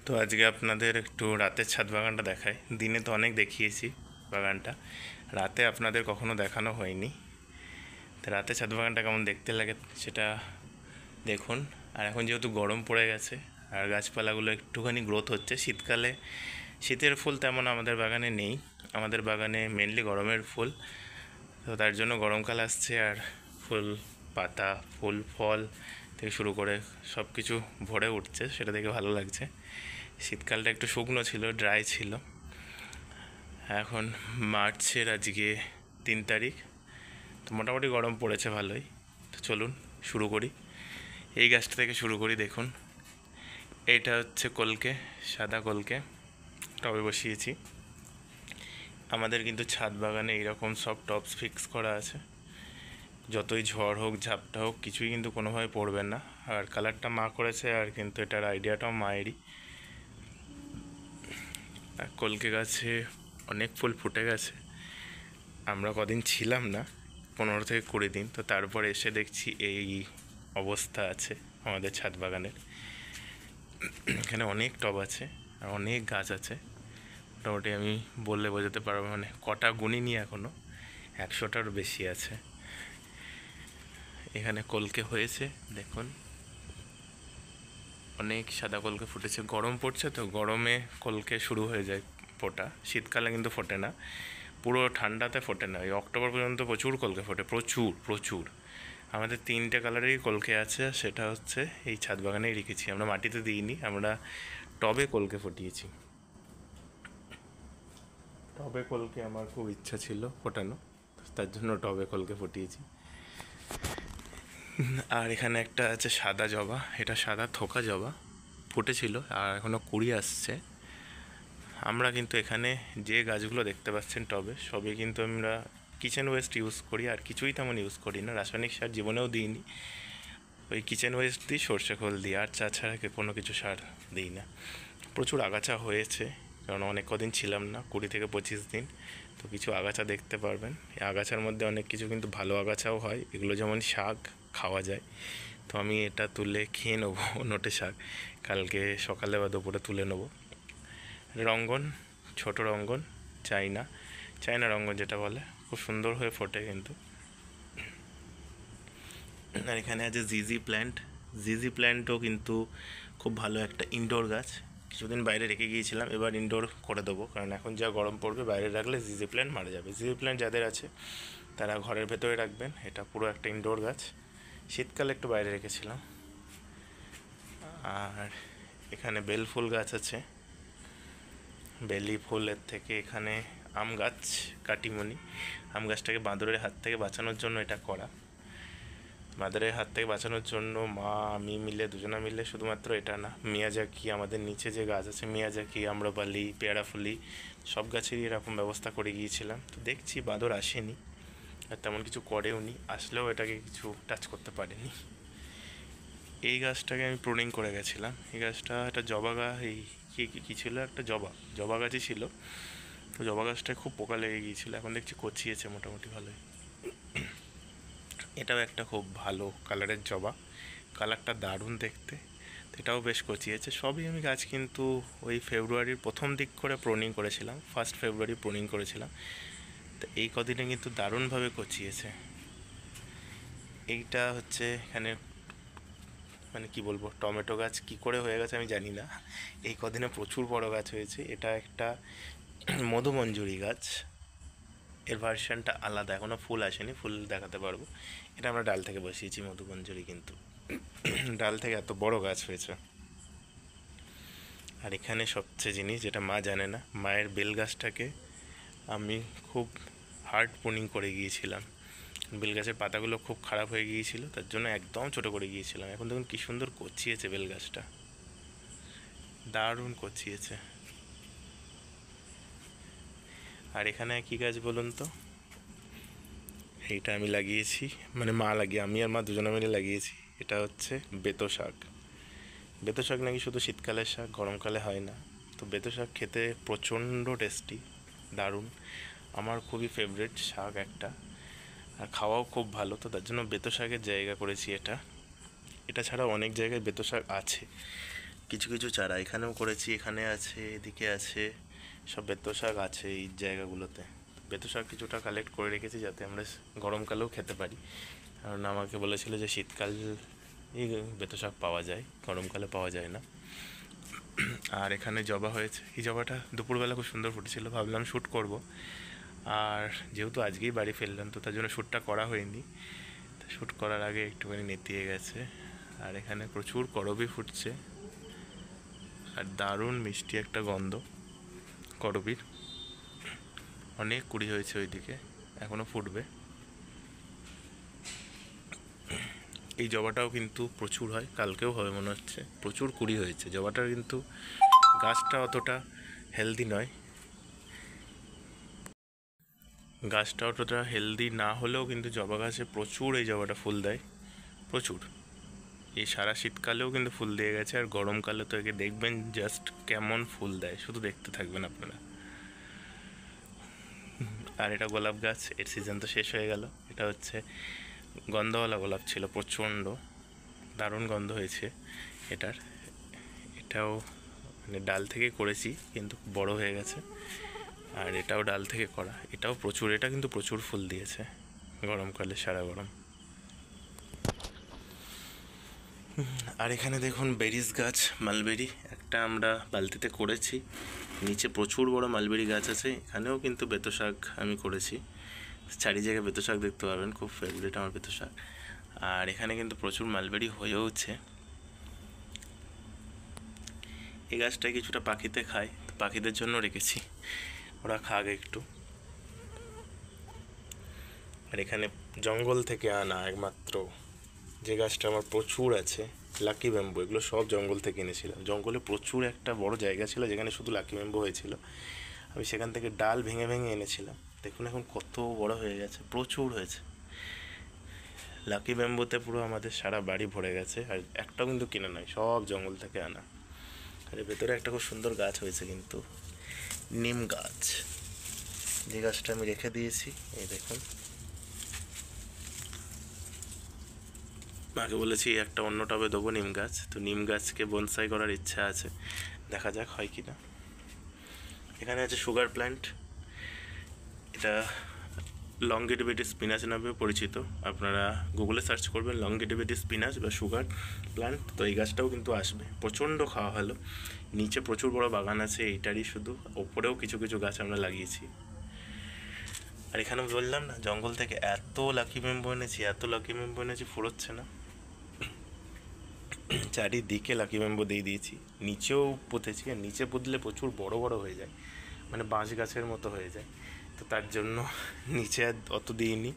তো আজকে আপনাদের একটু রাতের ছাদ বাগানটা দেখাই। দিনে তো অনেক দেখিয়েছি বাগানটা, রাতে আপনাদের কখনো দেখানো হয়নি। তো রাতে ছাদ বাগানটা কেমন দেখতে লাগে সেটা দেখুন। আর এখন যেহেতু গরম পড়ে গেছে আর গাছপালাগুলো একটুখানি গ্রোথ হচ্ছে, শীতকালে শীতের ফুল তেমন আমাদের বাগানে নেই, আমাদের বাগানে মেনলি গরমের ফুল। তো তার জন্য গরমকাল আসছে আর ফুল পাতা ফুল ফল থেকে শুরু করে সব কিছু ভরে উঠছে, সেটা দেখে ভালো লাগছে। শীতকালটা একটু শুকনো ছিল, ড্রাই ছিল। এখন মার্চের আজকে 3 তারিখ, তো মোটামুটি গরম পড়েছে ভালোই। তো চলুন শুরু করি, এই গাছটা থেকে শুরু করি। দেখুন, এইটা হচ্ছে কলকে, সাদা কলকে, টবে বসিয়েছি। আমাদের কিন্তু ছাদ বাগানে এইরকম সব টবস ফিক্স করা আছে, যতই ঝড় হোক ঝাপটা হোক কিছুই কিন্তু কোনোভাবে পড়বে না। আর কালারটা মা করেছে, আর কিন্তু এটার আইডিয়াটাও মায়েরই। কলকে গাছে অনেক ফুল ফুটে গেছে। আমরা কদিন ছিলাম না, 15 থেকে 20 দিন, তো তারপর এসে দেখছি এই অবস্থা আছে আমাদের ছাদ বাগানের। এখানে অনেক টব আছে আর অনেক গাছ আছে, মোটামুটি আমি বললে বোঝাতে পারবো, মানে কটা গুনিনি এখনও, 100টার বেশি আছে। এখানে কলকে হয়েছে দেখুন, অনেক সাদা কলকে ফুটেছে। গরম পড়ছে তো, গরমে কলকে শুরু হয়ে যায় ফোটা, শীতকালে কিন্তু ফোটে না, পুরো ঠান্ডাতে ফোটে না। এই অক্টোবর পর্যন্ত প্রচুর কলকে ফোটে, প্রচুর প্রচুর। আমাদের 3টে কালারেরই কলকে আছে, সেটা হচ্ছে এই ছাদ বাগানেই রেখেছি, আমরা মাটিতে দিইনি, আমরা টবে কলকে ফুটিয়েছি। টবে কলকে আমার খুব ইচ্ছা ছিল ফোটানো, তার জন্য টবে কলকে ফুটিয়েছি। আর এখানে একটা আছে সাদা জবা, এটা সাদা থোকা জবা, ফুটেছিল আর এখনও কুড়ি আসছে। আমরা কিন্তু এখানে যে গাছগুলো দেখতে পাচ্ছেন টবে, সবই কিন্তু আমরা কিচেন ওয়েস্ট ইউজ করি, আর কিছুই তেমন ইউজ করি না, রাসায়নিক সার জীবনেও দিইনি। ওই কিচেন ওয়েস্ট দিই, সর্ষে খোল দিই, আর তাছাড়া কোনো কিছু সার দিই না। প্রচুর আগাছা হয়েছে, কারণ অনেক কদিন ছিলাম না, 20 থেকে 25 দিন, তো কিছু আগাছা দেখতে পারবেন। এই আগাছার মধ্যে অনেক কিছু কিন্তু ভালো আগাছাও হয়, এগুলো যেমন শাক খাওয়া যায়। তো আমি এটা তুলে খেয়ে নেবো, নোটে শাক, কালকে সকালে বা দুপুরে তুলে নেবো। রঙ্গন, ছোট রঙ্গন, চাইনা চাইনা রঙ্গন যেটা বলে, খুব সুন্দর হয়ে ফোটে কিন্তু। আর এখানে আছে জিজি প্ল্যান্ট, জিজি প্ল্যান্টও কিন্তু খুব ভালো একটা ইনডোর গাছ। কিছুদিন বাইরে রেখে গিয়েছিলাম, এবার ইনডোর করে দেবো, কারণ এখন যা গরম পড়বে বাইরে রাখলে জিজি প্ল্যান্ট মারা যাবে। জিজি প্ল্যান্ট যাদের আছে তারা ঘরের ভেতরে রাখবেন, এটা পুরো একটা ইনডোর গাছ। শীতকালে একটু বাইরে রেখেছিলাম। আর এখানে বেল ফুল গাছ আছে, বেলি ফুলের থেকে এখানে আম গাছ, কাটিমনি। আম গাছটাকে বাঁদরের হাত থেকে বাঁচানোর জন্য এটা করা, বাঁদরের হাত থেকে বাঁচানোর জন্য মা আমি মিলে, দুজনা মিলে, শুধুমাত্র এটা না, মিয়াজাকি, আমাদের নিচে যে গাছ আছে মিয়াজাকি, আম্রপালি, পেয়ারাফুলি, সব গাছেরই এরকম ব্যবস্থা করে গিয়েছিলাম। তো দেখছি বাঁদর আসেনি আর তেমন কিছু করেও নি, আসলেও এটাকে কিছু টাচ করতে পারেনি। এই গাছটাকে আমি প্রুনিং করে গেছিলাম, এই গাছটা একটা জবা গাছ, এই কী ছিল, একটা জবা গাছই ছিল। তো জবা গাছটায় খুব পোকা লেগে গিয়েছিলো, এখন দেখছি কচিয়েছে মোটামুটি ভালোই। এটাও একটা খুব ভালো কালারের জবা, কালারটা দারুণ দেখতে, এটাও বেশ কচিয়েছে। সবই আমি গাছ কিন্তু ওই ফেব্রুয়ারির প্রথম দিক করে প্রুনিং করেছিলাম, 1 ফেব্রুয়ারি প্রুনিং করেছিলাম। তো এই কদিনে কিন্তু দারুণভাবে কচিয়েছে। এইটা হচ্ছে এখানে, মানে কি বলবো, টমেটো গাছ কি করে হয়ে গেছে আমি জানি না, এই কদিনে প্রচুর বড় গাছ হয়েছে। এটা একটা মধুমঞ্জুরি গাছ, এর ভার্সানটা আলাদা, এখনও ফুল আসেনি, ফুল দেখাতে পারবো। এটা আমরা ডাল থেকে বসিয়েছি মধুমঞ্জুরি, কিন্তু ডাল থেকে এত বড় গাছ হয়েছে। আর এখানে সবচেয়ে জিনিস যেটা মা জানে না, মায়ের বেল গাছটাকে আমি খুব হার্ড প্রুনিং করে গিয়েছিলাম। বেল গাছের পাতাগুলো খুব খারাপ হয়ে গিয়েছিল, তার জন্য একদম ছোটো করে গিয়েছিলাম। এখন দেখুন কী সুন্দর কচিয়েছে বেল গাছটা, দারুণ কচিয়েছে। আর এখানে কী গাছ বলুন তো, এইটা আমি লাগিয়েছি, মানে মা লাগিয়ে, আমি আর মা দুজনে মিলে লাগিয়েছি। এটা হচ্ছে বেতো শাক। বেতো শাক নাকি শুধু শীতকালের শাক, গরমকালে হয় না। তো বেতো শাক খেতে প্রচণ্ড টেস্টি, দারুণ, আমার খুবই ফেভারিট শাক একটা, আর খাওয়াও খুব ভালো। তো তার জন্য বেতো শাকের জায়গা করেছি এটা। এটা ছাড়াও অনেক জায়গায় বেতো শাক আছে, কিছু কিছু চারা এখানেও করেছি, এখানে আছে, এদিকে আছে, সব বেতো শাক আছে এই জায়গাগুলোতে। বেতো শাক কিছুটা কালেক্ট করে রেখেছি যাতে আমরা গরমকালেও খেতে পারি, কারণ আমাকে বলেছিল যে শীতকাল এই বেতো শাক পাওয়া যায়, গরমকালে পাওয়া যায় না। আর এখানে জবা হয়েছে, এই জবাটা দুপুরবেলা খুব সুন্দর ফুটেছিল, ভাবলাম শ্যুট করব, আর যেহেতু আজকেই বাড়ি ফিরলাম তো তার জন্য শ্যুটটা করা হয়নি। শ্যুট করার আগে একটুখানি নেতিয়ে গেছে। আর এখানে প্রচুর করবি ফুটছে, আর দারুণ মিষ্টি একটা গন্ধ করবির। অনেক কুড়ি হয়েছে ওইদিকে, এখনও ফুটবে। এই জবাটাও কিন্তু প্রচুর হয়, কালকেও হবে মনে হচ্ছে, প্রচুর কুড়ি হয়েছে জবাটার, কিন্তু গাছটা অতটা হেলদি নয়। গাছটা অতটা হেলদি না হলেও কিন্তু জবা গাছে প্রচুর এই জবাটা ফুল দেয়, প্রচুর। এই সারা শীতকালেও কিন্তু ফুল দিয়ে গেছে, আর গরমকালে তো একে দেখবেন জাস্ট কেমন ফুল দেয়, শুধু দেখতে থাকবেন আপনারা। আর এটা গোলাপ গাছ, এর সিজন তো শেষ হয়ে গেল। এটা হচ্ছে গন্ধওয়ালা গোলাপ, ছিল প্রচণ্ড, দারুণ গন্ধ হয়েছে এটার। এটাও মানে ডাল থেকে করেছি কিন্তু বড় হয়ে গেছে। আর এটাও ডাল থেকে করা, এটাও প্রচুর, এটা কিন্তু প্রচুর ফুল দিয়েছে গরমকালে, সারা গরম। আর এখানে দেখুন বেরিস গাছ, মালবেরি একটা আমরা বালতিতে করেছি, নিচে প্রচুর বড় মালবেরি গাছ আছে। এখানেও কিন্তু বেতো শাক আমি করেছি, চারি জায়গায় বেতো শাক দেখতে পাবেন, খুব ফেভারিট আমার বেতো শাক। আর এখানে কিন্তু প্রচুর মালবেরি হয়েওছে। এই গাছটা কিছুটা পাখিতে খায়, পাখিদের জন্য রেখেছি, ওরা খাক একটু। আর এখানে জঙ্গল থেকে আনা একমাত্র যে গাছটা আমার প্রচুর আছে, লাকি ব্যাম্বু, এগুলো সব জঙ্গল থেকে এনেছিলাম। জঙ্গলে প্রচুর একটা বড় জায়গা ছিল যেখানে শুধু লাকি ব্যাম্বু হয়েছিল, আমি সেখান থেকে ডাল ভেঙে ভেঙে এনেছিলাম। দেখুন এখন কত বড় হয়ে গেছে, প্রচুর হয়েছে। লাকি ব্যাম্বুতে পুরো আমাদের সারা বাড়ি ভরে গেছে, আর একটাও কিন্তু কিনে নয়, সব জঙ্গল থেকে আনা। আর এর ভেতরে একটা খুব সুন্দর গাছ হয়েছে কিন্তু, নিম গাছ, যে গাছটা আমি রেখে দিয়েছি। এই দেখুন, আগে বলেছি একটা অন্য টবে দেবো নিম গাছ, তো নিম গাছকে বনসাই করার ইচ্ছা আছে, দেখা যাক হয় কি না। এখানে আছে সুগার প্ল্যান্ট, এটা লংগেটিভিটি স্পিনাচ নামে পরিচিত, আপনারা গুগলে সার্চ করবেন লংগেটিভিটি স্পিনাচ বা সুগার প্ল্যান্ট, তো এই গাছটাও কিন্তু আসবে। প্রচণ্ড খাওয়া হলো, নিচে প্রচুর বড় বাগান আছে এইটারই শুধু, ওপরেও কিছু কিছু গাছ আমরা লাগিয়েছি। আর এখানে বললাম না জঙ্গল থেকে এত লাকি ব্যাম্বু এনেছি, এত লাকি ব্যাম্বু এনেছি, ফুরোচ্ছে না। চারিদিকে লাকি ব্যাম্বু দিয়ে দিয়েছি, নিচেও পুঁতেছি, আর নিচে পুঁতলে প্রচুর বড় বড় হয়ে যায়, মানে বাঁশ গাছের মতো হয়ে যায়, তো তার জন্য নিচে আর অত দিইনি,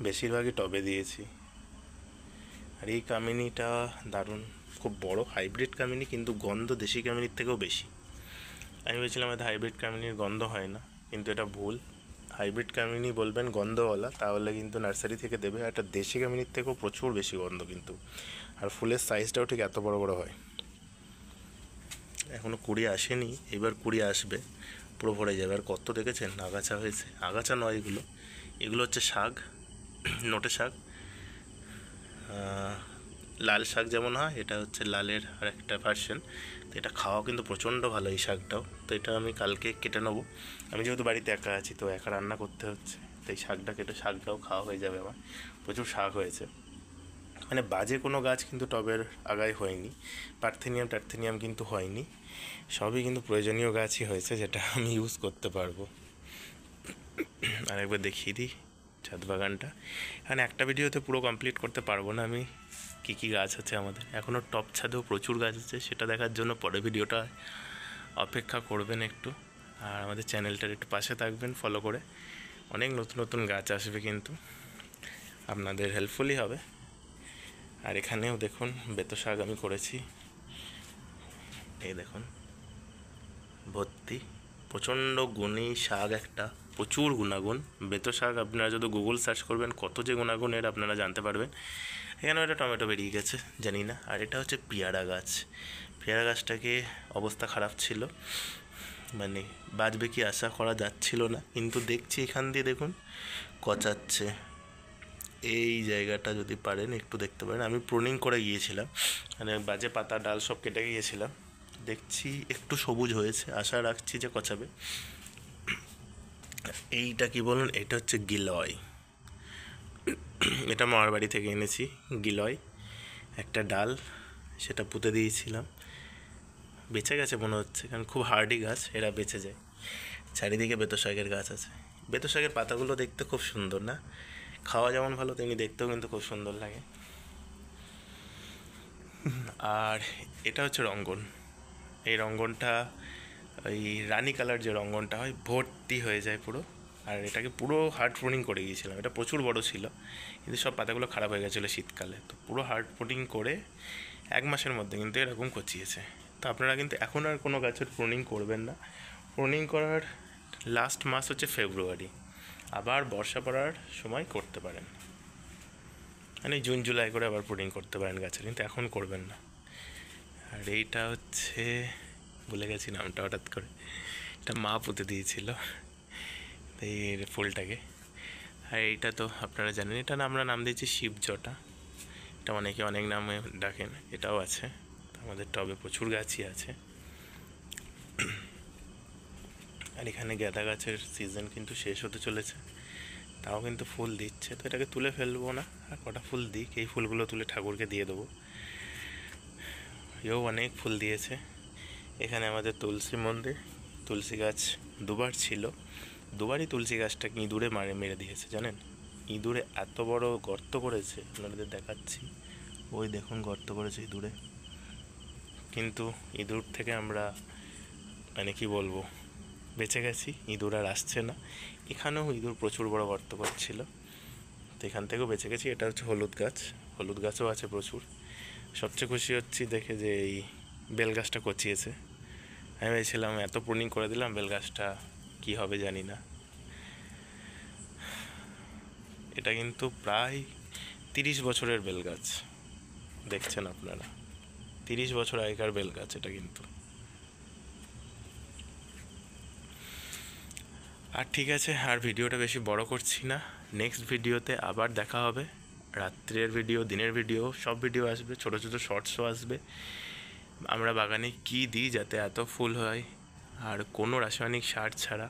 বেশিরভাগই টবে দিয়েছি। আর এই কামিনীটা দারুণ, খুব বড় হাইব্রিড কামিনী, কিন্তু গন্ধ দেশি কামিনীর থেকেও বেশি। আমি বলছিলাম হয়তো হাইব্রিড কামিনীর গন্ধ হয় না, কিন্তু এটা ভুল। হাইব্রিড কামিনী বলবেন গন্ধওয়ালা, তাহলে কিন্তু নার্সারি থেকে দেবে, আর এটা দেশি কামিনীর থেকেও প্রচুর বেশি গন্ধ কিন্তু, আর ফুলের সাইজটাও ঠিক এত বড় বড় হয়। এখনও কুড়ি আসেনি, এবার কুড়ি আসবে, পুরো ভরে যাবে। আর কত দেখেছেন আগাছা হয়েছে, আগাছা নয় এগুলো, এগুলো হচ্ছে শাক, নোটে শাক, লাল শাক যেমন হয়, এটা হচ্ছে লালের আর একটা ভার্সন। তো এটা খাওয়া কিন্তু প্রচণ্ড ভালো এই শাকটাও, তো এটা আমি কালকে কেটে নেবো। আমি যেহেতু বাড়িতে একা আছি তো একা রান্না করতে হচ্ছে, তো এই শাকটা কেটে শাকটাও খাওয়া হয়ে যাবে আমার। প্রচুর শাক হয়েছে, মানে বাজে কোনো গাছ কিন্তু টবের আগায় হয়নি, টার্থেনিয়াম কিন্তু হয়নি, সবই কিন্তু প্রয়োজনীয় গাছই হয়েছে যেটা আমি ইউজ করতে পারবো। আর একবার দেখিয়ে দিই ছাদ বাগানটা, এখানে একটা ভিডিওতে পুরো কমপ্লিট করতে পারবো না আমি, কী কী গাছ আছে আমাদের। এখনও টপ ছাদেও প্রচুর গাছ আছে, সেটা দেখার জন্য পরের ভিডিওটা অপেক্ষা করবেন একটু, আর আমাদের চ্যানেলটার একটু পাশে থাকবেন ফলো করে। অনেক নতুন নতুন গাছ আসবে কিন্তু, আপনাদের হেল্পফুলই হবে। আর এখানেও দেখুন বেতো শাক আমি করেছি, এই দেখুন ভর্তি, প্রচণ্ড গুণী শাক একটা, প্রচুর গুণাগুণ। বেতো শাক আপনারা যদি গুগল সার্চ করবেন কত যে গুণাগুণ এর আপনারা জানতে পারবেন। এখানেও একটা টমেটো বেরিয়ে গেছে, জানি না। আর এটা হচ্ছে পেয়ারা গাছ, পেয়ারা গাছটাকে অবস্থা খারাপ ছিল, মানে বাঁচবে কি আশা করা যাচ্ছিল না, কিন্তু দেখছি এখান দিয়ে দেখুন কচাচ্ছে, এই জায়গাটা যদি পারেন একটু দেখতে পারেন, আমি প্রুনিং করে গিয়েছিলাম, মানে বাজে পাতা ডাল সব কেটে গিয়েছিলাম। দেখছি একটু সবুজ হয়েছে, আশা রাখছি যে কচাবে। এইটা কি বলুন, এটা হচ্ছে গিলয়। এটা মামার বাড়ি থেকে এনেছি গিলয়, একটা ডাল, সেটা পুঁতে দিয়েছিলাম। বেঁচে গেছে মনে হচ্ছে, কারণ খুব হার্ডি গাছ, এরা বেঁচে যায়। চারিদিকে বেতো শাকের গাছ আছে। বেতো শাকের পাতাগুলো দেখতে খুব সুন্দর না? খাওয়া যেমন ভালো, তেমনি দেখতেও কিন্তু খুব সুন্দর লাগে। আর এটা হচ্ছে রঙ্গন। এই রঙ্গনটা ওই রানি কালার যে রঙ্গনটা হয়, ভর্তি হয়ে যায় পুরো। আর এটাকে পুরো হার্ড প্রুনিং করে গিয়েছিলাম, এটা প্রচুর বড় ছিল, কিন্তু সব পাতাগুলো খারাপ হয়ে গেছিলো শীতকালে, তো পুরো হার্ড প্রুনিং করে 1 মাসের মধ্যে কিন্তু এরকম কচিয়েছে। তো আপনারা কিন্তু এখন আর কোনো গাছের প্রুনিং করবেন না। প্রুনিং করার লাস্ট মাস হচ্ছে ফেব্রুয়ারি, আবার বর্ষা পড়ার সময় করতে পারেন, মানে জুন জুলাই করে আবার প্রুনিং করতে পারেন গাছের, কিন্তু এখন করবেন না। আর এইটা হচ্ছে, ভুলে গেছি নামটা হঠাৎ করে, এটা মা পুঁতে দিয়েছিল এই ফুলটাকে। আর এইটা তো আপনারা জানেন, এটা আমরা নাম দিয়েছি শিবজটা, এটা অনেকে অনেক নামে ডাকেন, এটাও আছে। আমাদের টবে প্রচুর গাছই আছে। আর এখানে গাঁদা গাছের সিজন কিন্তু শেষ হতে চলেছে, তাও কিন্তু ফুল দিচ্ছে, তো এটাকে তুলে ফেলবো না, আর কটা ফুল দিক, এই ফুলগুলো তুলে ঠাকুরকে দিয়ে দেবো। এও অনেক ফুল দিয়েছে। এখানে আমাদের তুলসী মন্দির, তুলসী গাছ দুবার ছিল, দুবারই তুলসী গাছটাকে ইঁদুরে মেরে দিয়েছে, জানেন? ইঁদুরে এত বড় গর্ত করেছে, আপনাদের দেখাচ্ছি, ওই দেখুন গর্ত করেছে ইঁদুরে। কিন্তু ইঁদুর থেকে আমরা মানে কি বলবো, বেঁচে গেছি, ইঁদুর আর আসছে না। এখানেও ইঁদুর প্রচুর বড় গর্ত করছিল, তো এখান থেকেও বেঁচে গেছি। এটা হচ্ছে হলুদ গাছ, হলুদ গাছও আছে প্রচুর। সবচেয়ে খুশি হচ্ছি দেখে যে এই বেল গাছটা কচিয়েছে। আমি ভেবেছিলাম এত প্রুনিং করে দিলাম, বেল গাছটা কী হবে জানি না। এটা কিন্তু প্রায় 30 বছরের বেল গাছ, দেখছেন আপনারা, 30 বছর আগেকার বেল গাছ এটা কিন্তু। আর ঠিক আছে, আর ভিডিওটা বেশি বড় করছি না, নেক্সট ভিডিওতে আবার দেখা হবে। রাত্রের ভিডিও, দিনের ভিডিও, সব ভিডিও আসবে, ছোটো ছোটো শর্টসও আসবে। আমরা বাগানে কী দিই যাতে এত ফুল হয়, আর কোনো রাসায়নিক সার ছাড়া,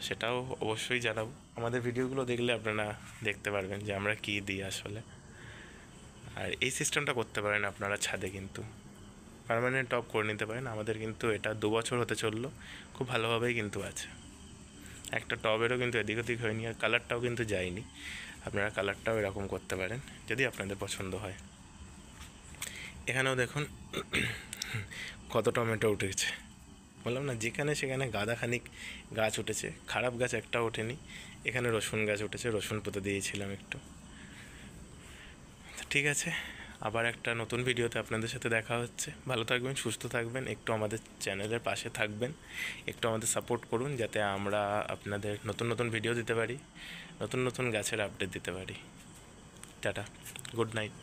সেটাও অবশ্যই জানাবো। আমাদের ভিডিওগুলো দেখলে আপনারা দেখতে পারবেন যে আমরা কী দিই আসলে। আর এই সিস্টেমটা করতে পারেন আপনারা ছাদে, কিন্তু পার্মানেন্ট টব করে নিতে পারেন। আমাদের কিন্তু এটা 2 বছর হতে চললো, খুব ভালোভাবেই কিন্তু আছে। একটা টবেরও কিন্তু এদিক ওদিক হয়নি, আর কালারটাও কিন্তু যায়নি। আপনারা কালারটাও এরকম করতে পারেন যদি আপনাদের পছন্দ হয়। এখানেও দেখুন কত টমেটো উঠেছে, বললাম না, যেখানে সেখানে গাদাখানিক গাছ উঠেছে, খারাপ গাছ একটা ওঠেনি। এখানে রসুন গাছ উঠেছে, রসুন পুঁতে দিয়েছিলাম একটু। ঠিক আছে, আবার একটা নতুন ভিডিওতে আপনাদের সাথে দেখা হচ্ছে। ভালো থাকবেন, সুস্থ থাকবেন, একটু আমাদের চ্যানেলের পাশে থাকবেন, একটু আমাদের সাপোর্ট করুন, যাতে আমরা আপনাদের নতুন নতুন ভিডিও দিতে পারি, নতুন নতুন গাছের আপডেট দিতে পারি। Tata, good night.